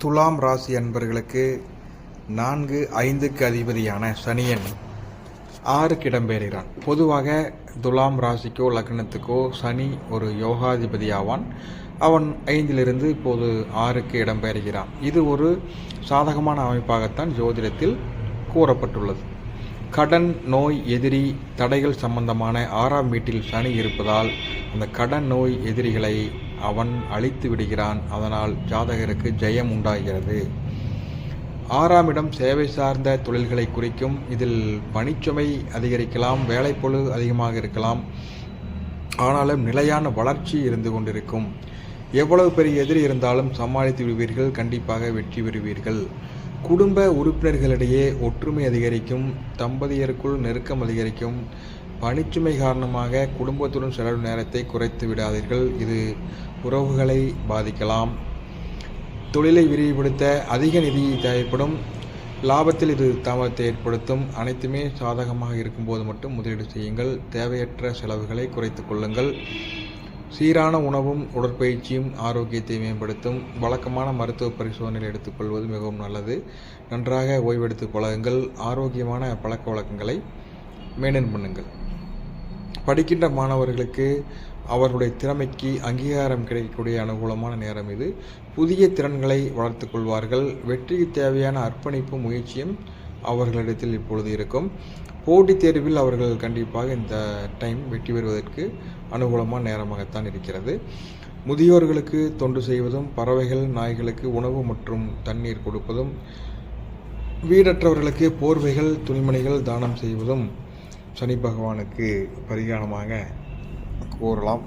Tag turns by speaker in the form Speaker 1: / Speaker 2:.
Speaker 1: துலாம் ராசி அன்பர்களுக்கு 4, 5க்கு அதிபதியான சனியன் 6க்கு இடம்பெறுகிறான். பொதுவாக துலாம் ராசிக்கோ லக்னத்துக்கோ சனி ஒரு யோகாதிபதி ஆவான். அவன் 5லிருந்து இப்போது 6க்கு இடம்பெறுகிறான். இது ஒரு சாதகமான அமைப்பாகத்தான் ஜோதிடத்தில் கூறப்பட்டுள்ளது. கடன், நோய், எதிரி, தடைகள் சம்பந்தமான 6ஆம் வீட்டில் சனி இருப்பதால் அந்த கடன், நோய், எதிரிகளை அவன் அழித்து விடுகிறான். அதனால் ஜாதகருக்கு ஜெயம் உண்டாகிறது. 6ஆம் இடம் சேவை சார்ந்த தொழில்களை குறிக்கும். இதில் பணிச்சுமை அதிகரிக்கலாம், வேலைப்பளு அதிகமாக இருக்கலாம். ஆனாலும் நிலையான வளர்ச்சி இருந்து கொண்டிருக்கும். எவ்வளவு பெரிய எதிரி இருந்தாலும் சமாளித்து விடுவீர்கள். கண்டிப்பாக வெற்றி பெறுவீர்கள். குடும்ப உறுப்பினர்களிடையே ஒற்றுமை அதிகரிக்கும். தம்பதியருக்குள் நெருக்கம் அதிகரிக்கும். பணிச்சுமை காரணமாக குடும்பத்துடன் செலவு நேரத்தை குறைத்து விடாதீர்கள். இது உறவுகளை பாதிக்கலாம். தொழிலை விரிவுபடுத்த அதிக நிதி தேவைப்படும். லாபத்தில் இது தாமதத்தை ஏற்படுத்தும். அனைத்துமே சாதகமாக இருக்கும்போது மட்டும் முதலீடு செய்யுங்கள். தேவையற்ற செலவுகளை குறைத்துக் கொள்ளுங்கள். சீரான உணவும் உடற்பயிற்சியும் ஆரோக்கியத்தை மேம்படுத்தும். வழக்கமான மருத்துவ பரிசோதனைகள் எடுத்துக்கொள்வது மிகவும் நல்லது. நன்றாக ஓய்வெடுத்து பழகுங்கள். ஆரோக்கியமான பழக்க வழக்கங்களை மெயின்டைன் பண்ணுங்கள். படிக்கின்ற மாணவர்களுக்கு அவர்களுடைய திறமைக்கு அங்கீகாரம் கிடைக்கக்கூடிய அனுகூலமான நேரம் இது. புதிய திறன்களை வளர்த்து கொள்வார்கள். வெற்றிக்கு தேவையான அர்ப்பணிப்பும் முயற்சியும் அவர்களிடத்தில் இப்பொழுது இருக்கும். போட்டித் தேர்வில் அவர்கள் கண்டிப்பாக இந்த டைம் வெற்றி பெறுவதற்கு அனுகூலமான நேரமாகத்தான் இருக்கிறது. முதியோர்களுக்கு தொண்டு செய்வதும், பறவைகள், நாய்களுக்கு உணவு மற்றும் தண்ணீர் கொடுப்பதும், வீடற்றவர்களுக்கு போர்வைகள், துணிமணிகள் தானம் செய்வதும் சனி பகவானுக்கு பரிகாரமாக கூறலாம்.